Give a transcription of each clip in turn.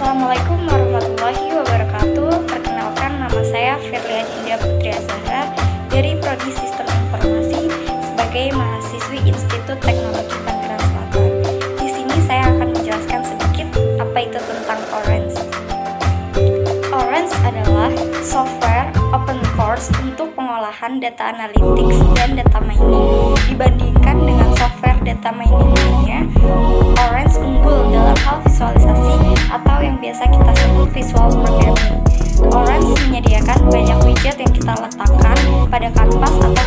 Assalamualaikum warahmatullahi wabarakatuh. Perkenalkan, nama saya Firlian Indah Putri Azahra dari Prodi Sistem Informasi sebagai mahasiswi Institut Teknologi Tangerang Selatan. Di sini saya akan menjelaskan sedikit apa itu tentang Orange. Orange adalah software open source untuk pengolahan data analytics dan data mining. Dibandingkan dengan software data mining lainnya, Orange unggul dalam hal visualisasi atau yang biasa kita sebut visual programming. Orange menyediakan banyak widget yang kita letakkan pada kanvas atau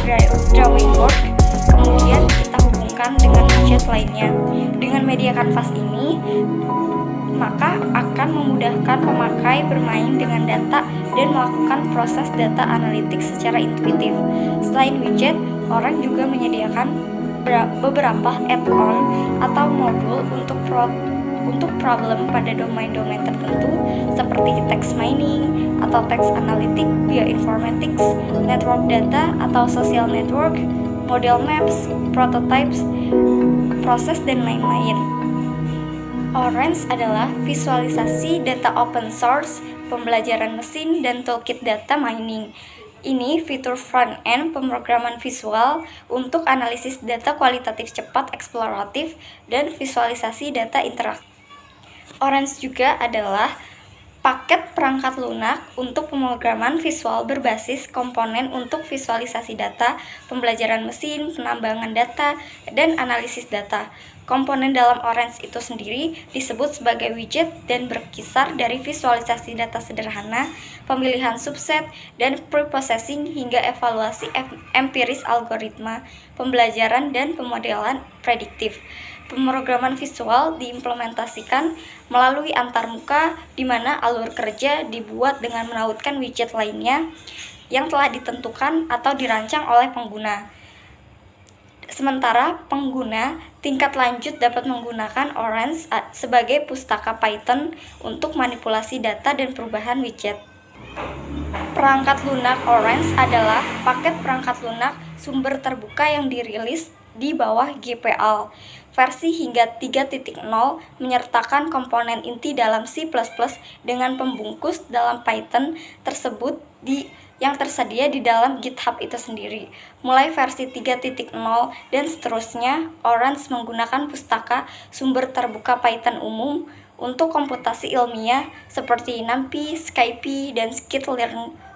drawing board, kemudian kita hubungkan dengan widget lainnya. Dengan media kanvas ini, maka akan memudahkan pemakai bermain dengan data dan melakukan proses data analitik secara intuitif. Selain widget, Orange juga menyediakan beberapa add-on atau modul untuk problem pada domain-domain tertentu seperti text mining atau text analytic, bioinformatics, network data atau social network, model maps, prototypes, proses, dan lain-lain. Orange adalah visualisasi data open source, pembelajaran mesin, dan toolkit data mining. Ini fitur front-end pemrograman visual untuk analisis data kualitatif cepat, eksploratif, dan visualisasi data interaktif. Orange juga adalah paket perangkat lunak untuk pemrograman visual berbasis komponen untuk visualisasi data, pembelajaran mesin, penambangan data, dan analisis data. Komponen dalam Orange itu sendiri disebut sebagai widget dan berkisar dari visualisasi data sederhana, pemilihan subset, dan preprocessing hingga evaluasi empiris algoritma, pembelajaran, dan pemodelan prediktif. Pemrograman visual diimplementasikan melalui antarmuka di mana alur kerja dibuat dengan menautkan widget lainnya yang telah ditentukan atau dirancang oleh pengguna. Sementara pengguna tingkat lanjut dapat menggunakan Orange sebagai pustaka Python untuk manipulasi data dan perubahan widget. Perangkat lunak Orange adalah paket perangkat lunak sumber terbuka yang dirilis di bawah GPL. Versi hingga 3.0 menyertakan komponen inti dalam C++ dengan pembungkus dalam Python tersebut yang tersedia di dalam GitHub itu sendiri. Mulai versi 3.0 dan seterusnya, Orange menggunakan pustaka sumber terbuka Python umum untuk komputasi ilmiah seperti NumPy, SciPy, dan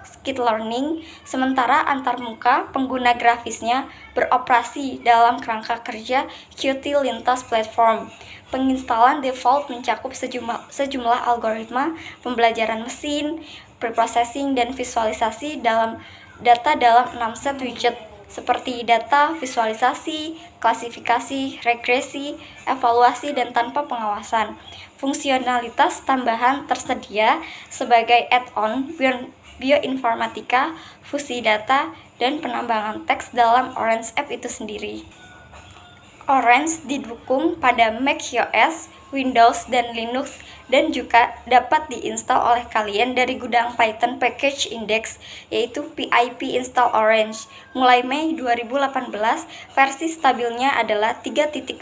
Scikit-learn, sementara antarmuka pengguna grafisnya beroperasi dalam kerangka kerja Qt Linux Platform. Penginstalan default mencakup sejumlah algoritma pembelajaran mesin, preprocessing, dan visualisasi dalam data dalam 6 set widget seperti data, visualisasi, klasifikasi, regresi, evaluasi, dan tanpa pengawasan. Fungsionalitas tambahan tersedia sebagai add-on bioinformatika, fusi data, dan penambangan teks dalam Orange App itu sendiri. Orange didukung pada macOS, Windows, dan Linux, dan juga dapat diinstal oleh kalian dari gudang Python Package Index, yaitu pip install Orange. Mulai Mei 2018, versi stabilnya adalah 3.13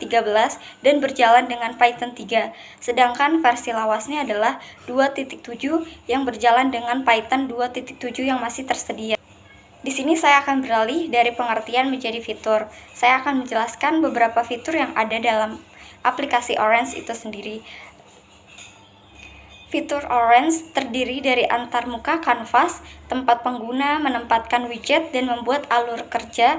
dan berjalan dengan Python 3, sedangkan versi lawasnya adalah 2.7 yang berjalan dengan Python 2.7 yang masih tersedia. Di sini saya akan beralih dari pengertian menjadi fitur. Saya akan menjelaskan beberapa fitur yang ada dalam aplikasi Orange itu sendiri. Fitur Orange terdiri dari antarmuka kanvas, tempat pengguna menempatkan widget dan membuat alur kerja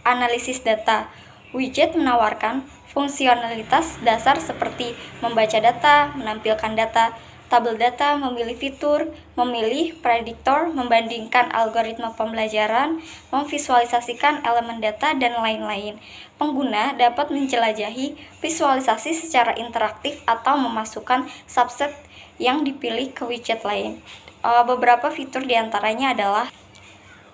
analisis data. Widget menawarkan fungsionalitas dasar seperti membaca data, menampilkan data, tabel data, memilih fitur, memilih prediktor, membandingkan algoritma pembelajaran, memvisualisasikan elemen data, dan lain-lain. Pengguna dapat menjelajahi visualisasi secara interaktif atau memasukkan subset yang dipilih ke widget lain. Beberapa fitur diantaranya adalah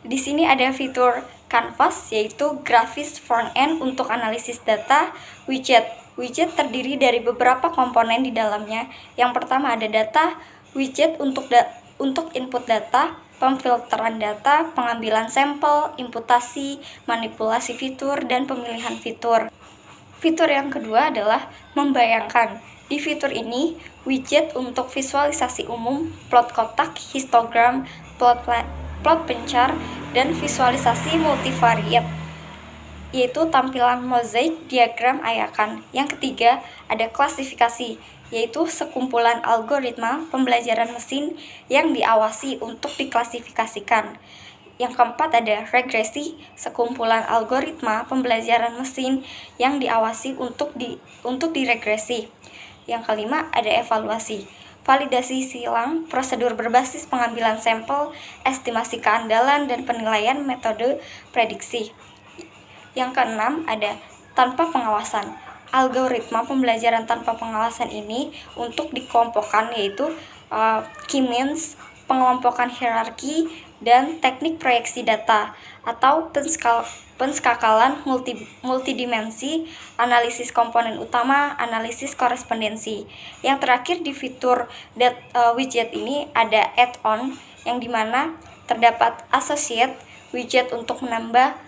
di sini ada fitur Canvas, yaitu grafis front-end untuk analisis data. Widget terdiri dari beberapa komponen di dalamnya. Yang pertama ada data, widget untuk input data, pemfilteran data, pengambilan sampel, imputasi, manipulasi fitur, dan pemilihan fitur. Fitur yang kedua adalah membayangkan. Di fitur ini, widget untuk visualisasi umum, plot kotak, histogram, plot pencar, dan visualisasi multivariat, yaitu tampilan mozaik, diagram, ayakan. Yang ketiga, ada klasifikasi, yaitu sekumpulan algoritma pembelajaran mesin yang diawasi untuk diklasifikasikan. Yang keempat ada regresi, sekumpulan algoritma pembelajaran mesin yang diawasi untuk diregresi. Yang kelima ada evaluasi, validasi silang, prosedur berbasis pengambilan sampel, estimasi keandalan, dan penilaian metode prediksi. Yang keenam ada tanpa pengawasan. Algoritma pembelajaran tanpa pengawasan ini untuk dikelompokkan yaitu K-means, pengelompokan hierarki, dan teknik proyeksi data atau penskakalan multidimensi, analisis komponen utama, analisis korespondensi. Yang terakhir di fitur widget ini ada add-on yang dimana terdapat associate widget untuk menambah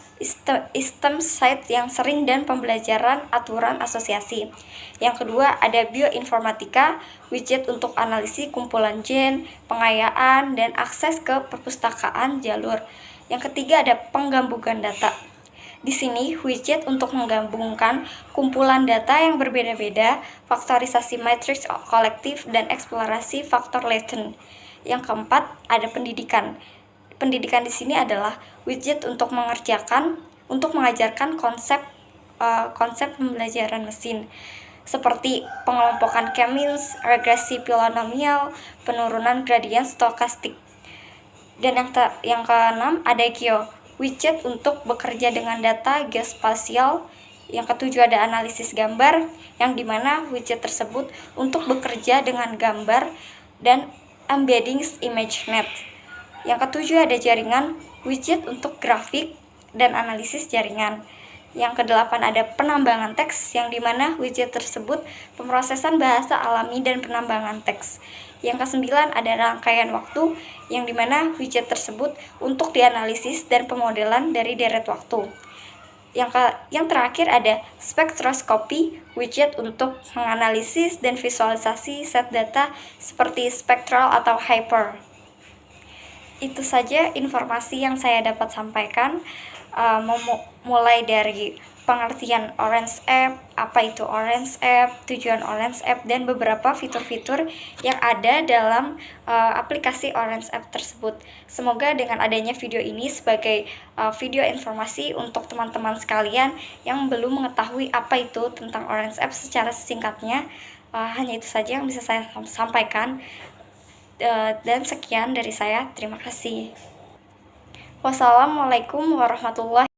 sistem site yang sering dan pembelajaran aturan asosiasi. Yang kedua ada bioinformatika, widget untuk analisis kumpulan gen, pengayaan, dan akses ke perpustakaan jalur. Yang ketiga ada penggabungan data. Di sini widget untuk menggabungkan kumpulan data yang berbeda-beda, faktorisasi matriks kolektif, dan eksplorasi faktor latent. Yang keempat ada pendidikan. Pendidikan di sini adalah widget untuk mengajarkan konsep pembelajaran mesin seperti pengelompokan K-means, regresi polinomial, penurunan gradien stokastik. Dan yang keenam ada geo, widget untuk bekerja dengan data geospasial. Yang ketujuh ada analisis gambar, yang dimana widget tersebut untuk bekerja dengan gambar dan embedding ImageNet. Yang ketujuh ada jaringan, widget untuk grafik dan analisis jaringan. Yang kedelapan ada penambangan teks, yang dimana widget tersebut pemrosesan bahasa alami dan penambangan teks. Yang kesembilan ada rangkaian waktu, yang dimana widget tersebut untuk dianalisis dan pemodelan dari deret waktu. Yang terakhir ada spektroskopi, widget untuk menganalisis dan visualisasi set data seperti spektral atau hyper. Itu saja informasi yang saya dapat sampaikan, mulai dari pengertian Orange App, apa itu Orange App, tujuan Orange App, dan beberapa fitur-fitur yang ada dalam aplikasi Orange App tersebut. Semoga dengan adanya video ini sebagai video informasi untuk teman-teman sekalian yang belum mengetahui apa itu tentang Orange App secara singkatnya. Hanya itu saja yang bisa saya sampaikan. Dan sekian dari saya, terima kasih. Wassalamualaikum warahmatullahi wabarakatuh.